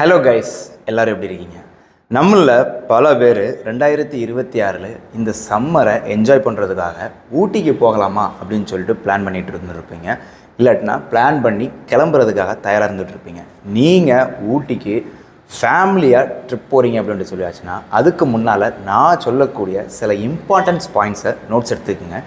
Hello guys, எல்லோரும் எப்படி இருக்கீங்க? நம்மள பல பேர் 2026 இந்த சம்மரை என்ஜாய் பண்ணுறதுக்காக ஊட்டிக்கு போகலாமா அப்படின்னு சொல்லிட்டு பிளான் பண்ணிகிட்டு இருந்துருப்பீங்க. இல்லாட்டினா பிளான் பண்ணி கிளம்புறதுக்காக தயாராக இருந்துகிட்ருப்பீங்க. நீங்கள் ஊட்டிக்கு ஃபேமிலியாக ட்ரிப் போகிறீங்க அப்படின்ட்டு சொல்லியாச்சுன்னா அதுக்கு முன்னால் நான் சொல்லக்கூடிய சில இம்பார்ட்டன்ஸ் பாயிண்ட்ஸை நோட்ஸ் எடுத்துக்கோங்க.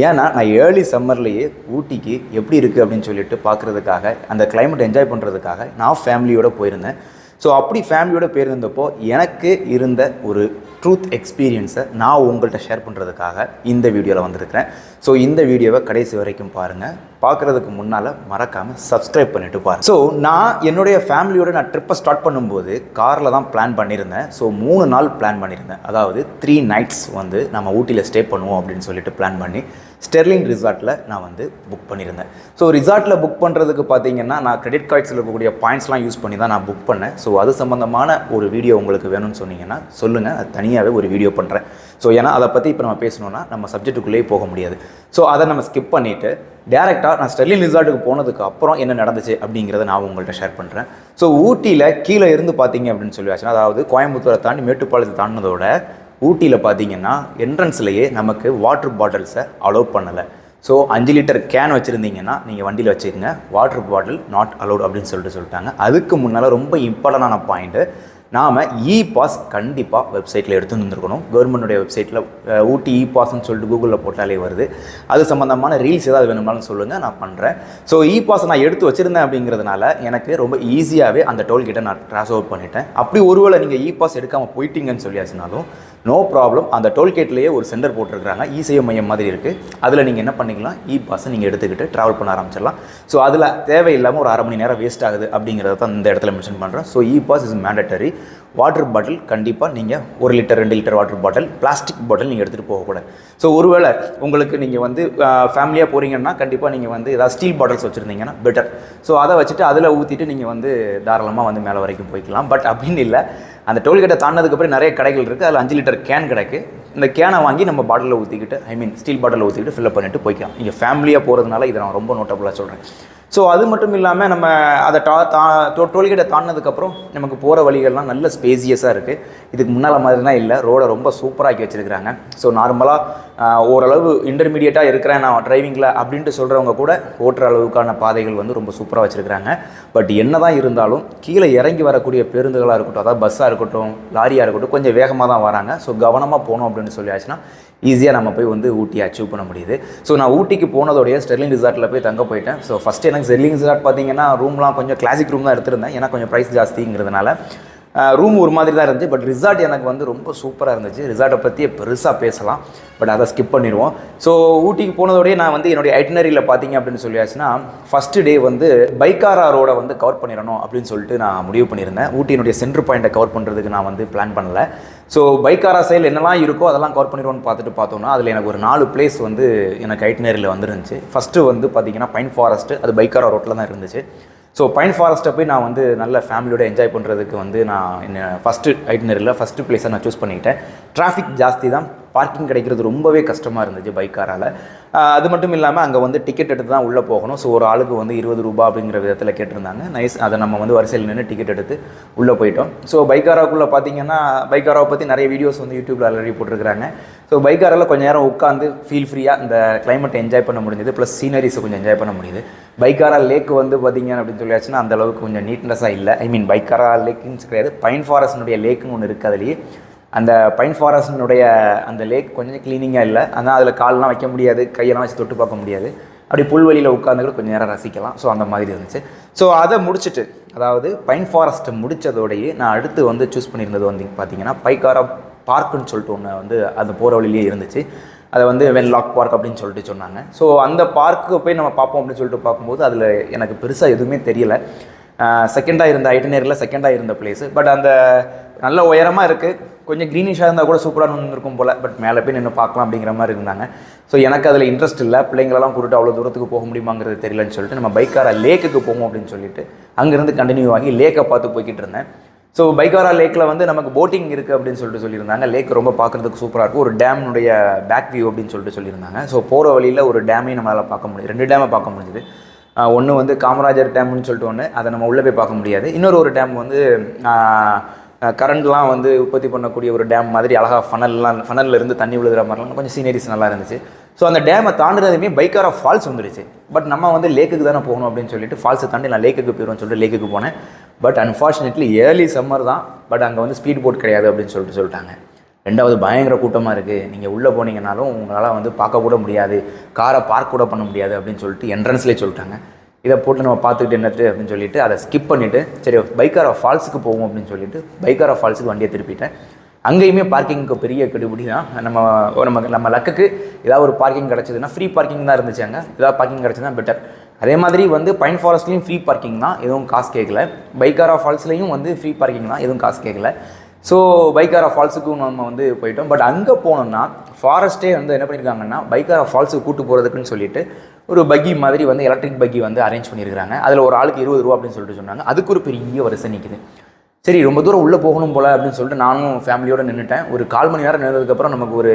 ஏன்னா நான் ஏர்லி சம்மர்லேயே ஊட்டிக்கு எப்படி இருக்குது அப்படின்னு சொல்லிட்டு பார்க்குறதுக்காக, அந்த கிளைமேட் என்ஜாய் பண்ணுறதுக்காக நான் ஃபேமிலியோடு போயிருந்தேன். ஸோ அப்படி ஃபேமிலியோடு போயிருந்தப்போ எனக்கு இருந்த ஒரு ட்ரூத் எக்ஸ்பீரியன்ஸை நான் உங்கள்கிட்ட ஷேர் பண்ணுறதுக்காக இந்த வீடியோவில் வந்திருக்கிறேன். ஸோ இந்த வீடியோவை கடைசி வரைக்கும் பாருங்கள். பார்க்குறதுக்கு முன்னால் மறக்காமல் சப்ஸ்கிரைப் பண்ணிவிட்டு பாருங்கள். ஸோ நான் என்னுடைய ஃபேமிலியோடு நான் ட்ரிப்பை ஸ்டார்ட் பண்ணும்போது காரில் தான் பிளான் பண்ணியிருந்தேன். ஸோ 3 நாள் பிளான் பண்ணியிருந்தேன். அதாவது 3 நைட்ஸ் வந்து நம்ம ஊட்டியில் ஸ்டே பண்ணுவோம் அப்படின்னு சொல்லிட்டு பிளான் பண்ணி ஸ்டெர்லிங் ரிசார்ட்டில் நான் வந்து புக் பண்ணியிருந்தேன். ஸோ ரிசார்ட்டில் புக் பண்ணுறதுக்கு பார்த்தீங்கன்னா நான் கிரெடிட் கார்ட்ஸில் இருக்கக்கூடிய பாயிண்ட்ஸ்லாம் யூஸ் பண்ணி தான் நான் புக் பண்ணேன். ஸோ அது சம்மந்தமான ஒரு வீடியோ உங்களுக்கு வேணும்னு சொன்னீங்கன்னா சொல்லுங்கள், அது தனியாகவே ஒரு வீடியோ பண்ணுறேன். ஸோ ஏன்னா அதை பற்றி இப்போ நம்ம பேசணுன்னா நம்ம சப்ஜெக்ட்டுக்குள்ளேயே போக முடியாது. ஸோ அதை நம்ம ஸ்கிப் பண்ணிவிட்டு டேரெக்டாக நான் ஸ்டெர்லிங் ரிசார்ட்டுக்கு போனதுக்கு அப்புறம் என்ன நடந்துச்சு அப்படிங்கிறத நான் உங்கள்கிட்ட ஷேர் பண்ணுறேன். ஸோ ஊட்டியில் கீழே இருந்து பார்த்தீங்க அப்படின்னு சொல்லியாச்சுன்னா, அதாவது கோயம்புத்தூரை தாண்டி மேட்டுப்பாளையத்தை தாண்டினதோட ஊட்டியில் பார்த்தீங்கன்னா என்ட்ரன்ஸ்லேயே நமக்கு வாட்டர் பாட்டில்ஸை அலோவ் பண்ணலை. ஸோ 5 லிட்டர் கேன் வச்சுருந்தீங்கன்னா நீங்கள் வண்டியில் வச்சுக்கோங்க, வாட்டர் பாட்டில் நாட் அலோட் அப்படின்னு சொல்லிட்டாங்க. அதுக்கு முன்னால் ரொம்ப இம்பார்ட்டண்டான பாயிண்ட்டு, நாம் பாஸ் கண்டிப்பாக வெப்சைட்டில் எடுத்து வந்துருக்கணும். கவர்மெண்ட்டுடைய வெப்சைட்டில் ஊட்டி பாஸ்ன்னு சொல்லிட்டு கூகுளில் போட்டாலே வருது. அது சம்மந்தமான ரீல்ஸ் ஏதாவது வேணும்னாலும் சொல்லுங்கள், நான் பண்ணுறேன். ஸோ பாஸ் நான் எடுத்து வச்சுருந்தேன் அப்படிங்கிறதுனால எனக்கு ரொம்ப ஈஸியாகவே அந்த டோல்கேட்டை நான் ட்ரான்ஸ் அவுட் பண்ணிட்டேன். அப்படி ஒருவேளை நீங்கள் பாஸ் எடுக்காமல் போயிட்டீங்கன்னு சொல்லியாச்சுனாலும் நோ ப்ராப்ளம். அந்த டோல்கேட்லேயே ஒரு சென்டர் போட்டிருக்கிறாங்க, இசேவை மையம் மாதிரி இருக்குது. அதில் நீங்கள் என்ன பண்ணிக்கலாம், பாஸை நீங்கள் எடுத்துக்கிட்டு ட்ராவல் பண்ண ஆரம்பிச்சிடலாம். ஸோ அதில் தேவையில்லாமல் ஒரு 1/2 மணி நேரம் வேஸ்ட் ஆகுது அப்படிங்கிறத தான் இந்த இடத்துல மென்ஷன் பண்ணுறேன். So pass is mandatory. Water bottle கண்டிப்பாக நீங்கள் 1 litre 2 litre water bottle, plastic bottle நீங்கள் எடுத்துகிட்டு போகக்கூடாது. ஸோ ஒருவேளை உங்களுக்கு நீங்கள் வந்து ஃபேமிலியாக போகிறீங்கன்னா கண்டிப்பாக நீங்கள் வந்து ஏதாவது ஸ்டீல் பாட்டில்ஸ் வச்சுருந்தீங்கன்னா பெட்டர். ஸோ அதை வச்சுட்டு அதில் ஊற்றிட்டு நீங்கள் வந்து தாராளமாக வந்து மேலே வரைக்கும் போய்க்கலாம். பட் அப்படின்னு இல்லை, அந்த டோல்கேட்டை தாண்டதுக்கப்புறம் நிறைய கடைகள் இருக்குது, அதில் 5 லிட்டர் கேன் கிடைக்கு. இந்த கேனை வாங்கி நம்ம பாட்டிலில் ஊற்றிக்கிட்டு, ஸ்டீல் பாட்டிலில் ஊற்றிக்கிட்டு ஃபில்அப் பண்ணிட்டு போய்க்கலாம். நீங்கள் ஃபேமிலியாக போகிறதுனால இதை நான் ரொம்ப நோட்டபுளாக சொல்கிறேன். ஸோ அது மட்டும் இல்லாமல் நம்ம அதை டோல்கேட்டை தாண்டினதுக்கப்புறம் நமக்கு போகிற வழிகள்லாம் நல்ல ஸ்பேசியஸாக இருக்குது. இதுக்கு முன்னால் மாதிரிலாம் இல்லை, ரோடை ரொம்ப சூப்பராகி வச்சுருக்கிறாங்க. ஸோ நார்மலாக ஓரளவு இன்டர்மீடியட்டாக இருக்கிறேன் நான் டிரைவிங்கில் அப்படின்ட்டு சொல்கிறவங்க கூட ஓட்டுற அளவுக்கான பாதைகள் வந்து ரொம்ப சூப்பராக வச்சுருக்கிறாங்க. பட் என்ன தான் இருந்தாலும் கீழே இறங்கி வரக்கூடிய பேருந்துகளாக இருக்கட்டும், அதாவது பஸ்ஸாக இருக்கட்டும், லாரியாக இருக்கட்டும், கொஞ்சம் வேகமாக தான் வராங்க. ஸோ கவனமாக போகணும் அப்படின்னு சொல்லியாச்சுன்னா ஈஸியாக நம்ம போய் வந்து ஊட்டி அச்சீவ் பண்ண முடியுது. ஸோ நான் ஊட்டிக்கு போனதோடைய ஸ்டெர்லிங் ரிசார்ட்டில் போய் தங்க போயிட்டேன். ஸோ ஃபஸ்ட்டு எனக்கு ஸ்டெர்லிங் ரிசார்ட் பார்த்தீங்கன்னா ரூம்லாம் கொஞ்சம் கிளாசிக் ரூம் தான் எடுத்திருந்தேன், ஏன்னா கொஞ்சம் ப்ரைஸ் ஜாஸ்திங்கிறதுனால ரூம் ஒரு மாதிரி தான் இருந்துச்சு. பட் ரிசார்ட் எனக்கு வந்து ரொம்ப சூப்பராக இருந்துச்சு. ரிசார்ட்டை பற்றியே பெருசாக பேசலாம், பட் அதை ஸ்கிப் பண்ணிடுவோம். ஸோ ஊட்டிக்கு போனதோடய நான் வந்து என்னுடைய ஐட்டினரியில் பார்த்தீங்க அப்படின்னு சொல்லியாச்சுன்னா, ஃபஸ்ட்டு டே வந்து பைக்காரா ரோடை வந்து கவர் பண்ணிடணும் அப்படின்னு சொல்லிட்டு நான் முடிவு பண்ணியிருந்தேன். ஊட்டியினுடைய சென்ட்ரு பாயிண்ட்டை கவர் பண்ணுறதுக்கு நான் வந்து பிளான் பண்ணல. ஸோ பைக்காரா சைடில் என்னெல்லாம் இருக்கோ அதெல்லாம் கவர் பண்ணிடுவோன்னு பார்த்தோன்னா அதில் எனக்கு ஒரு 4 பிளேஸ் வந்து எனக்கு ஐட்டினரியில் வந்துருந்துச்சு. ஃபஸ்ட்டு வந்து பார்த்திங்கன்னா பைன் ஃபாரஸ்ட்டு, அது பைக்காரா ரோட்டில் தான் இருந்துச்சு. ஸோ பைன் ஃபாரஸ்ட்டை போய் நான் வந்து நல்ல ஃபேமிலியோட என்ஜாய் பண்ணுறதுக்கு வந்து நான் என்ன ஃபஸ்ட்டு ஐட்டினரியில் ஃபஸ்ட்டு பிளேஸை நான் சூஸ் பண்ணிக்கிட்டேன். டிராஃபிக் ஜாஸ்தி தான், பார்க்கிங் கிடைக்கிறது ரொம்பவே கஷ்டமாக இருந்துச்சு பைக்காரால். அது மட்டும் இல்லாமல் அங்கே வந்து டிக்கெட் எடுத்து தான் உள்ளே போகணும். ஸோ ஒரு ஆளுக்கு வந்து 20 ரூபா அப்படிங்கிற விதத்தில் கேட்டிருந்தாங்க. நைஸ், அதை நம்ம வந்து வரிசையில் நின்று டிக்கெட் எடுத்து உள்ளே போயிட்டோம். ஸோ பைக்காராவுக்குள்ளே பார்த்தீங்கன்னா பைக்காராவை பற்றி நிறைய வீடியோஸ் வந்து யூடியூப்பில் ஆல்ரெடி போட்டிருக்கிறாங்க. ஸோ பைக்காரில் கொஞ்சம் நேரம் உட்காந்து ஃபீல் ஃப்ரீயாக இந்த கிளைமேட்டை என்ஜாய் பண்ண முடியுது, ப்ளஸ் சீனரிஸை கொஞ்சம் என்ஜாய் பண்ண முடியுது. பைக்காரா லேக் வந்து பார்த்தீங்க அப்படின்னு சொல்லியாச்சுன்னா அந்த அளவுக்கு கொஞ்சம் நீட்னஸாக இல்லை. பைக்காரா லேக்குன்னு கிடையாது, பைன் ஃபாரஸ்டினுடைய லேக்குன்னு ஒன்று இருக்குது. அதுலேயே அந்த பைன் ஃபாரஸ்டினுடைய அந்த லேக் கொஞ்சம் க்ளீனிங்காக இல்லை. ஆனால் அதில் கால்லாம் வைக்க முடியாது, கையெல்லாம் வச்சு தொட்டு பார்க்க முடியாது. அப்படி புல்வெளியில் உட்காந்துக்கிட்டு கொஞ்சம் நேரம் ரசிக்கலாம். ஸோ அந்த மாதிரி இருந்துச்சு. ஸோ அதை முடிச்சுட்டு, அதாவது பைன் ஃபாரஸ்ட்டை முடித்ததோடையே நான் அடுத்து வந்து சூஸ் பண்ணியிருந்தது வந்து பார்த்தீங்கன்னா பைக்காரா பார்க்குன்னு சொல்லிட்டு ஒன்று வந்து அந்த போகிற வழியிலே இருந்துச்சு. அதை வந்து வென்லாக் பார்க் அப்படின்னு சொல்லிட்டு சொன்னாங்க. ஸோ அந்த பார்க்கு போய் நம்ம பார்ப்போம் அப்படின்னு சொல்லிட்டு பார்க்கும்போது அதில் எனக்கு பெருசாக எதுவுமே தெரியலை. செகண்டாக இருந்த ஐட்டினரியில் செகண்டாக இருந்த பிளேஸு. பட் அந்த நல்ல உயரமாக இருக்குது, கொஞ்சம் க்ரீனிஷாக இருந்தால் கூட சூப்பராக இருக்கும் போல். பட் மேலே போய் நின்று பார்க்கலாம் அப்படிங்கிற மாதிரி இருந்தாங்க. ஸோ எனக்கு அதில் இன்ட்ரெஸ்ட் இல்லை, பிள்ளைங்களெல்லாம் கூப்பிட்டு அவ்வளோ தூரத்துக்கு போக முடியுமாங்கிறது தெரியலன்னு சொல்லிட்டு நம்ம பைக்காரா லேக்குக்கு போவோம் அப்படின்னு சொல்லிட்டு அங்கேருந்து கண்டினியூ ஆகி லேக்கை பார்த்து போய்கிட்டு இருந்தேன். ஸோ பைக்காரா லேக்கில் வந்து நமக்கு போட்டிங் இருக்குது அப்படின்னு சொல்லியிருந்தாங்க. லேக் ரொம்ப பார்க்குறதுக்கு சூப்பராக இருக்கும், ஒரு டேம்னுடைய பேக் வியூ அப்படின்னு சொல்லியிருந்தாங்க. ஸோ போகிற வழியில் ஒரு டேமையும் நம்மளால் பார்க்க முடியுது, 2 டேமை பார்க்க முடியுது. ஒன்று வந்து காமராஜர் டேம்னு சொல்லிட்டு ஒன்று, அதை நம்ம உள்ளே போய் பார்க்க முடியாது. ஒரு டேம் வந்து கரண்ட்லாம் வந்து உற்பத்தி பண்ணக்கூடிய ஒரு டேம் மாதிரி அழகாக ஃபனல்ல இருந்து தண்ணி விழுகிற மாதிரிலாம் கொஞ்சம் சீனரிஸ் நல்லா இருந்துச்சு. ஸோ அந்த டேமை தாண்டுறதுமே பைக்காரா ஃபால்ஸ் வந்துடுச்சு. பட் நம்ம வந்து லேக்குக்கு தானே போகணும் அப்படின்னு சொல்லிட்டு ஃபால்ஸை தாண்டி நான் லேக்குக்கு போயிடுவேன்னு சொல்லிட்டு லேக்குக்கு போனேன். பட் அன்ஃபார்ச்சுனேட்லி ஏர்லி சம்மர் தான், பட் அங்கே வந்து ஸ்பீட் போட் கிடையாது அப்படின்னு சொல்லிட்டாங்க. ரெண்டாவது பயங்கர கூட்டமாக இருக்குது, நீங்கள் உள்ளே போனீங்கன்னாலும் உங்களால் வந்து பார்க்க கூட முடியாது, காரை பார்க் கூட பண்ண முடியாது அப்படின்னு சொல்லிட்டு என்ட்ரன்ஸ்லேயே சொல்லிட்டாங்க. இதை போட்டு நம்ம பார்த்துக்கிட்டு என்னட்டு அப்படின்னு சொல்லிட்டு அதை ஸ்கிப் பண்ணிவிட்டு சரி பைக்காரா ஃபால்ஸுக்கு போவோம் அப்படின்னு சொல்லிட்டு பைக்காரா ஃபால்ஸுக்கு வண்டியை திருப்பிட்டேன். அங்கேயுமே பார்க்கிங்க்கு பெரிய கெடுபிடி தான். நம்ம லக்குக்கு ஏதாவது ஒரு பார்க்கிங் கிடச்சிதுன்னா ஃப்ரீ பார்க்கிங் தான் இருந்துச்சு. அங்கே ஏதாவது பார்க்கிங் கிடச்சிதுன்னா பெட்டர். அதே மாதிரி வந்து பைன் ஃபாரஸ்ட்லேயும் ஃப்ரீ பார்க்கிங் தான், எதுவும் காசு கேட்கல. பைக்காரா ஃபால்ஸ்லேயும் வந்து ஃப்ரீ பார்க்கிங் தான், எதுவும் காசு கேட்கல. ஸோ பைக்காரா ஃபால்ஸுக்கும் நம்ம வந்து போயிட்டோம். பட் அங்கே போனோம்னா ஃபாரஸ்ட்டே வந்து என்ன பண்ணியிருக்காங்கன்னா பைக்காரா ஃபால்ஸுக்கு கூட்டு போகிறதுக்குன்னு சொல்லிட்டு ஒரு பக்கி மாதிரி வந்து எலக்ட்ரிக் பக்கி வந்து அரேஞ்ச் பண்ணியிருக்காங்க. அதில் ஒரு ஆளுக்கு 20 ரூபா அப்படின்னு சொல்லிட்டு சொன்னாங்க. அதுக்கு ஒரு பெரிய வரிசை நிற்குது. சரி ரொம்ப தூரம் உள்ளே போகணும் போல் அப்படின்னு சொல்லிட்டு நானும் ஃபேமிலியோடு நின்றுட்டேன். ஒரு 1/4 மணி நேரம் நின்றதுக்கப்புறம் நமக்கு ஒரு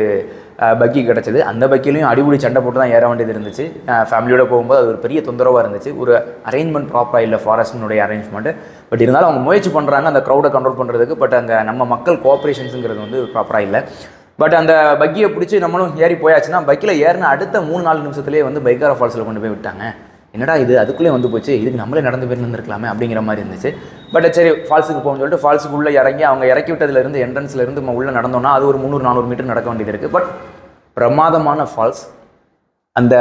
பக்கி கிடச்சிது. அந்த பக்கிலையும் அடிபுடி சண்டை போட்டு தான் ஏற வேண்டியது இருந்துச்சு. ஃபேமிலியோடு போகும்போது அது ஒரு பெரிய தொந்தரவாக இருந்துச்சு. ஒரு அரேஞ்ச்மெண்ட் ப்ராப்பராக இல்லை ஃபாரஸ்டினுடைய அரேஞ்ச்மெண்ட்டு. பட் இருந்தாலும் அவங்க முயற்சி பண்ணுறாங்க அந்த க்ரௌடை கண்ட்ரோல் பண்ணுறதுக்கு. பட் அங்கே நம்ம மக்கள் கோஆப்ரேஷன்ஸுங்கிறது வந்து ப்ராப்பராக இல்லை. பட் அந்த பக்கியை பிடிச்சி நம்மளும் ஏறி போயாச்சுன்னா பக்கியில் ஏறின அடுத்த 3-4 நிமிஷத்துலேயே வந்து பைக்காரா ஃபால்ஸில் கொண்டு போய் விட்டாங்க. என்னடா இது அதுக்குள்ளே வந்து போச்சு, இதுக்கு நம்மளே நடந்து போய் இருந்திருக்கலாமே அப்படிங்கிற மாதிரி இருந்துச்சு. பட் சரி ஃபால்ஸுக்கு போகணும்னு சொல்லிட்டு ஃபால்ஸுக்கு உள்ளே இறங்கி அவங்க இறக்கி விட்டதுலேருந்து என்ட்ரன்ஸ்லேருந்து நம்ம உள்ளே நடந்தோம்னா அது ஒரு 300-400 மீட்டர் நடக்க வேண்டியது இருக்குது. பட் பிரமாதமான ஃபால்ஸ். அந்த